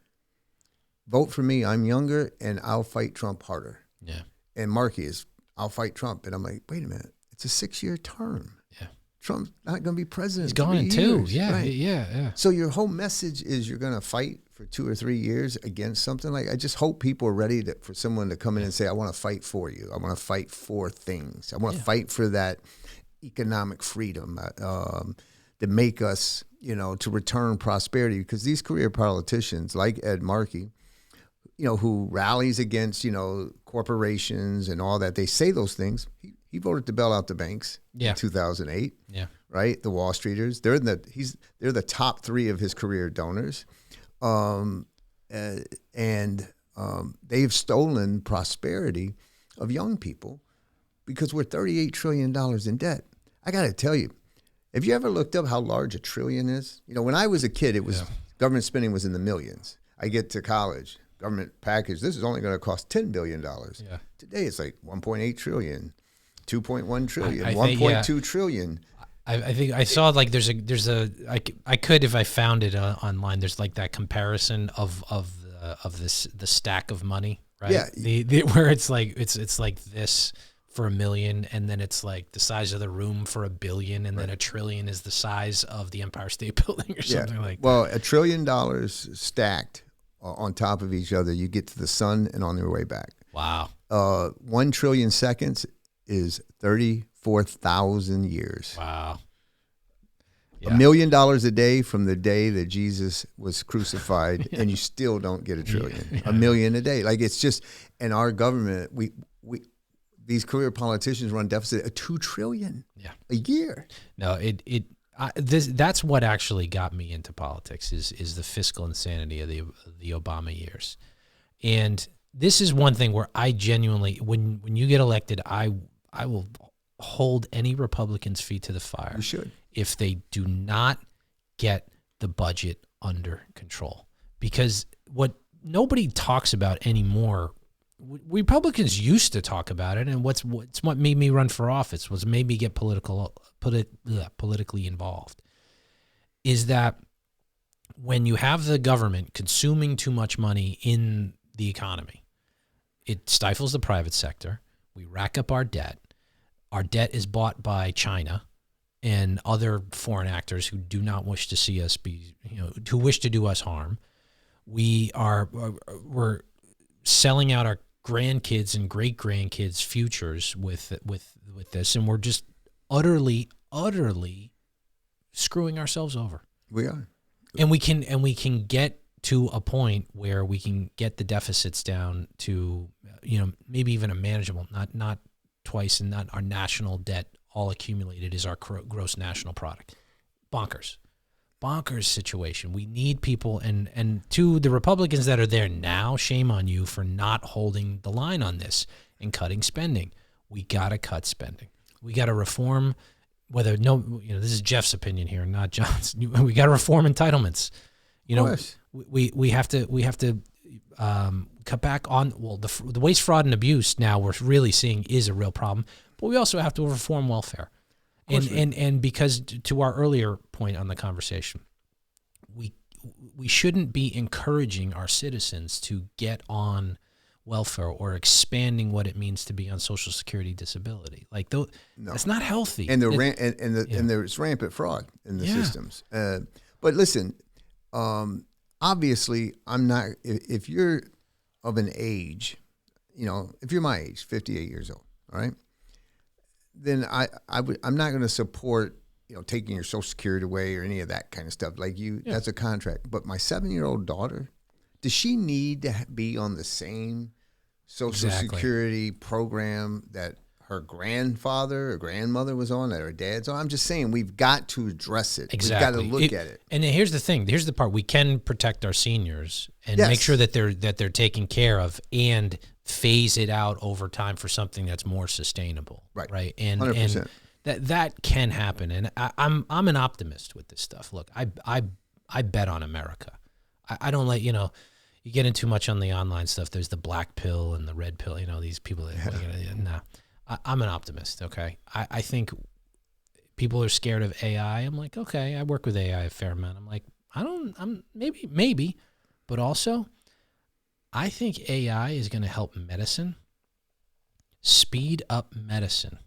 vote for me. I'm younger, and I'll fight Trump harder. Yeah. And Markey is, I'll fight Trump, and I'm like, wait a minute, it's a 6-year term. Yeah. Trump's not going to be president. He's gone in 2 years. Yeah, right? yeah. So your whole message is you're going to fight for 2 or 3 years against something. Like, I just hope people are ready for someone to come in and say, I want to fight for you. I want to fight for things. I want to fight for that economic freedom to make us, to return prosperity. Because these career politicians like Ed Markey, who rallies against, corporations and all that, they say those things. He voted to bail out the banks in 2008. Yeah. Right? The Wall Streeters. They're the top 3 of his career donors. They've stolen prosperity of young people because we're $38 trillion in debt. I got to tell you, have you ever looked up how large $1 trillion is? When I was a kid, it was government spending was in the millions. I get to college, government package, this is only going to cost $10 billion. Yeah. Today it's like 1.8 trillion. 2.1 trillion, 1.2 trillion. I think I saw I could, if I found it online, there's like that comparison of the stack of money, right? Yeah. Where it's like this for $1 million, and then it's like the size of the room for $1 billion, and then $1 trillion is the size of the Empire State Building or something like that. Well, $1 trillion stacked on top of each other, you get to the sun and on your way back. Wow. 1 trillion seconds is 34,000 years. Wow. Yeah. $1 million a day from the day that Jesus was crucified, and you still don't get $1 trillion. Yeah. $1 million a day. Like, it's just, in our government, these career politicians run deficit of $2 trillion a year. No, That's what actually got me into politics is the fiscal insanity of the Obama years. And this is one thing where I genuinely, when you get elected, I will hold any Republican's feet to the fire. You should. If they do not get the budget under control. Because what nobody talks about anymore, Republicans used to talk about it, and what made me run for office was made me get politically involved, is that when you have the government consuming too much money in the economy, it stifles the private sector. We rack up our debt. Our debt is bought by China and other foreign actors who do not wish to see us be, who wish to do us harm. We're selling out our grandkids and great grandkids' futures with this, and we're just utterly screwing ourselves over. We are, and we can get to a point where we can get the deficits down to maybe even a manageable, not twice, and not our national debt all accumulated is our gross national product. Bonkers situation. We need people, and to the Republicans that are there now, shame on you for not holding the line on this and cutting spending. We got to cut spending. We got to reform, this is Jeff's opinion here, not John's. We got to reform entitlements. We have to cut back on, the waste, fraud, and abuse now we're really seeing is a real problem, but we also have to reform welfare. And because to our earlier point on the conversation, we shouldn't be encouraging our citizens to get on welfare or expanding what it means to be on Social Security disability. Like, that's not healthy. And there's rampant fraud in the systems. But listen, obviously, I'm not. If you're of an age, if you're my age, 58 years old, all right, then I'm not going to support taking your Social Security away or any of that kind of stuff. Like that's a contract. But my 7-year-old daughter, does she need to be on the same Social Security program that her grandfather or grandmother was on, that her dad's on? I'm just saying we've got to address it. Exactly. We've got to look at it. And here's the thing. Here's the part. We can protect our seniors and make sure that they're taken care of and phase it out over time for something that's more sustainable. Right. And 100%. And that can happen. And I'm an optimist with this stuff. Look, I bet on America. I don't let, you get in too much on the online stuff. There's the black pill and the red pill, these people that, nah. I'm an optimist, okay? I think people are scared of AI. I'm like, okay, I work with AI a fair amount. I'm like, maybe, but also I think AI is going to help medicine, speed up medicine.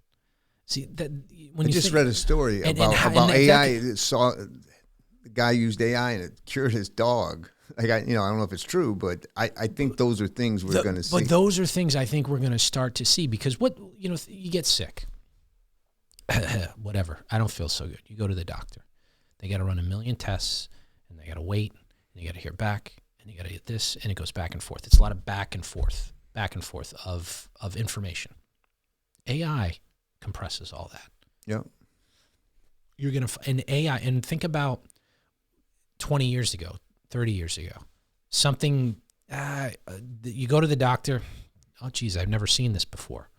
See, that when I just read a story about AI. The guy used AI and it cured his dog. Like I don't know if it's true, but I think those are things we're going to see. But those are things I think we're going to start to see, because you get sick, whatever. I don't feel so good. You go to the doctor. They got to run 1 million tests, and they got to wait, and you got to hear back, and you got to get this, and it goes back and forth. It's a lot of back and forth of information. AI compresses all that. Yeah. You're going to, and AI, and think about 20 years ago, 30 years ago, something, you go to the doctor, oh, geez, I've never seen this before.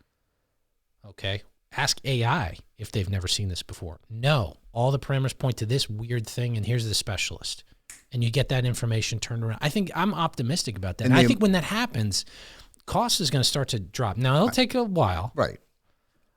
Okay. Ask AI if they've never seen this before. No. All the parameters point to this weird thing, and here's the specialist. And you get that information turned around. I think I'm optimistic about that. And I think when that happens, cost is going to start to drop. Now, it'll take a while. Right.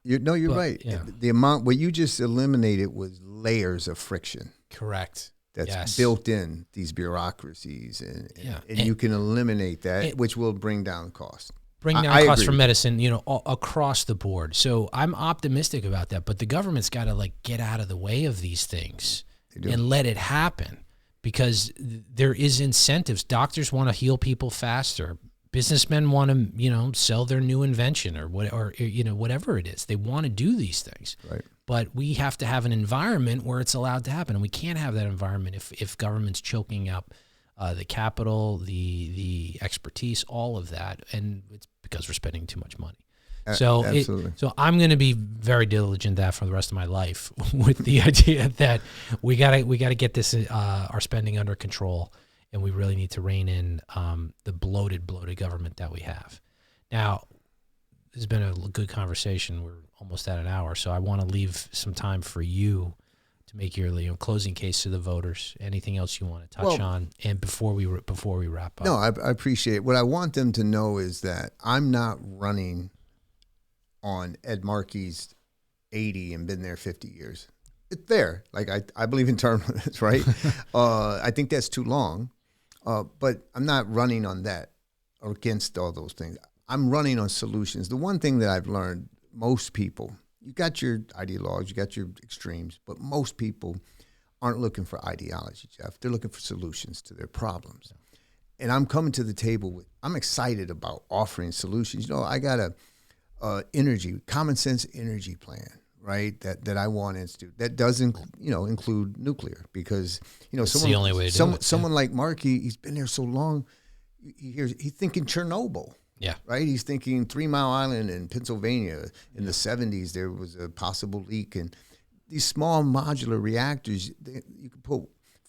You're right. Yeah. The amount, what you just eliminated was layers of friction. Correct. That's built in these bureaucracies, and you can eliminate that, which will bring down costs. Bring down costs for medicine, across the board. So I'm optimistic about that, but the government's got to get out of the way of these things and let it happen, because there is incentives. Doctors want to heal people faster. Businessmen want to, sell their new invention or whatever it is. They want to do these things. Right. But we have to have an environment where it's allowed to happen, and we can't have that environment if government's choking up the capital, the expertise, all of that, and it's because we're spending too much money. Absolutely. So I'm going to be very diligent that for the rest of my life with the idea that we gotta get this our spending under control, and we really need to rein in the bloated government that we have. Now, this has been a good conversation. We're almost at an hour, so I want to leave some time for you to make your closing case to the voters. Anything else you want to touch on, and before we wrap up? No, I appreciate it. What I want them to know is that I'm not running on Ed Markey's 80 and been there 50 years. It's there. Like I believe in term limits, right? I think that's too long, but I'm not running on that or against all those things. I'm running on solutions. The one thing that I've learned, most people, you got your ideologues, you got your extremes, but most people aren't looking for ideology, Jeff. They're looking for solutions to their problems. And I'm coming to the table I'm excited about offering solutions. I got a common sense energy plan, right? That I want to institute. That does include nuclear, because it's the only way to do it. Someone like Markey, he's been there so long. He's thinking Chernobyl. Yeah. Right? He's thinking 3 Mile Island in Pennsylvania in the 70s, there was a possible leak. And these small modular reactors, you can put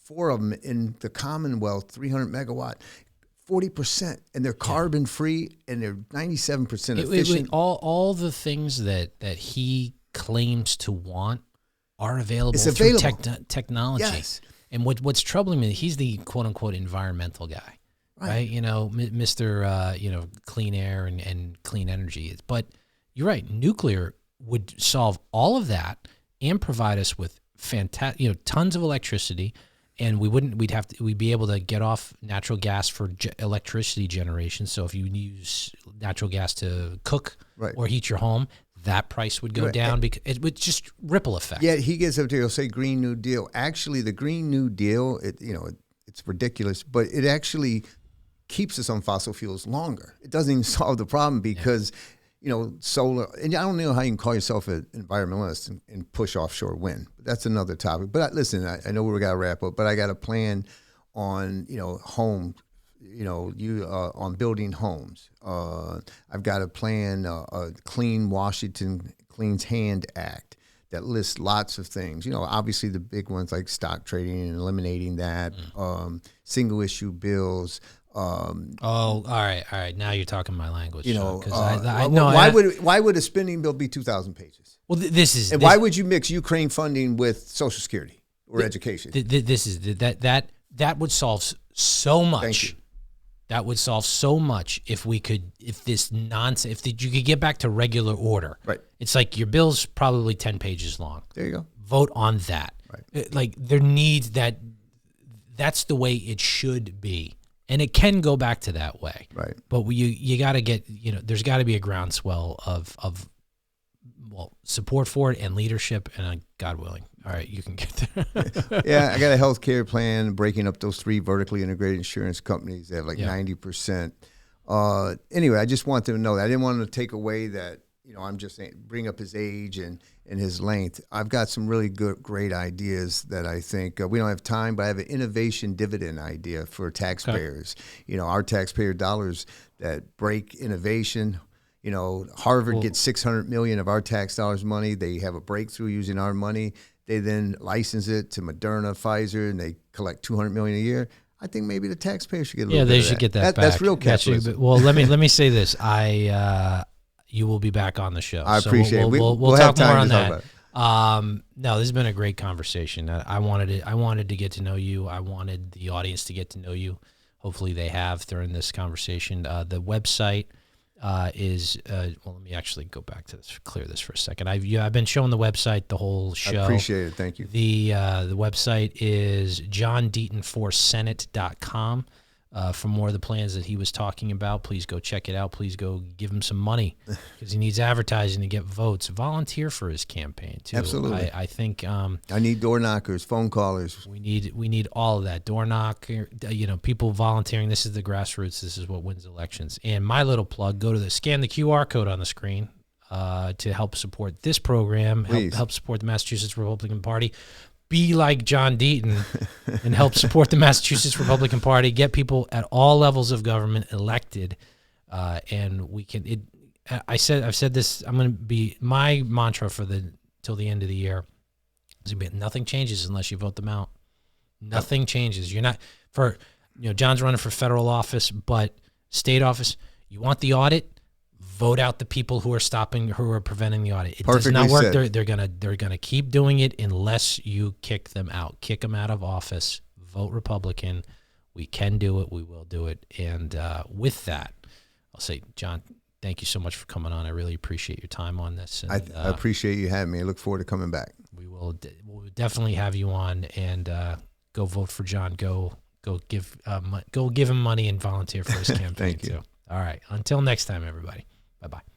4 of them in the Commonwealth, 300 megawatt, 40%, and they're carbon free, and they're 97% efficient. All the things that he claims to want are available It's through available. technology. Yes. And what's troubling me, he's the quote unquote environmental guy. Right. Mr. Clean air and clean energy. But you're right. Nuclear would solve all of that and provide us with fantastic, tons of electricity, and we'd be able to get off natural gas for electricity generation. So if you use natural gas to cook or heat your home, that price would go down because it would just ripple effect. Yeah, he gets up there. He'll say Green New Deal. Actually, the Green New Deal, it's ridiculous, but it actually keeps us on fossil fuels longer. It doesn't even solve the problem because, solar, and I don't know how you can call yourself an environmentalist and push offshore wind, but that's another topic. But listen, I know we got to wrap up, but I got a plan on, home, on building homes. I've got a plan, Clean Washington Cleans Hand Act that lists lots of things. Obviously the big ones like stock trading and eliminating that, single issue bills. All right. Now you're talking my language. Why would a spending bill be 2,000 pages? Well, why would you mix Ukraine funding with Social Security or education? That would solve so much. Thank you. That would solve so much if you could get back to regular order. Right. It's like your bill's probably 10 pages long. There you go. Vote on that. Right. Like there needs that. That's the way it should be. And it can go back to that way, right? But you got to get, there's got to be a groundswell of support for it and leadership, and God willing, all right, you can get there. Yeah, I got a healthcare plan, breaking up those 3 vertically integrated insurance companies. They have 90%. Anyway, I just want them to know that I didn't want them to take away that. I'm just saying, bring up his age and his length. I've got some really great ideas that I think we don't have time, but I have an innovation dividend idea for taxpayers. Okay. Our taxpayer dollars that break innovation. Harvard gets $600 million of our tax dollars money. They have a breakthrough using our money. They then license it to Moderna, Pfizer, and they collect $200 million a year. I think maybe the taxpayers should get a little bit of that. Yeah, they should get that back. That's real capitalism. Well, let me say this. You will be back on the show. I appreciate it. We'll talk more on that. No, this has been a great conversation. I wanted to get to know you. I wanted the audience to get to know you. Hopefully they have during this conversation. The website is let me actually go back to this, clear this for a second. I've been showing the website the whole show. I appreciate it. Thank you. The website is johndeaton4senate.com. For more of the plans that he was talking about, please go check it out. Please go give him some money because he needs advertising to get votes. Volunteer for his campaign too. Absolutely. I think I need door knockers, phone callers. We need all of that. Door knock, people volunteering. This is the grassroots. This is what wins elections. And my little plug: scan the QR code on the screen to help support this program. Help support the Massachusetts Republican Party. Be like John Deaton and help support the Massachusetts Republican Party, get people at all levels of government elected, and we can. I've said this. I'm going to be my mantra till the end of the year. Is going to be nothing changes unless you vote them out. Nothing changes. You're not John's running for federal office, but state office. You want the audit? Vote out the people who are preventing the audit. It does not work. They're gonna keep doing it unless you kick them out. Kick them out of office. Vote Republican. We can do it. We will do it. And with that, I'll say, John, thank you so much for coming on. I really appreciate your time on this. And, I appreciate you having me. I look forward to coming back. We'll definitely have you on, and go vote for John. Go give him money and volunteer for his campaign. Thank you. Too. All right. Until next time, everybody. Bye-bye.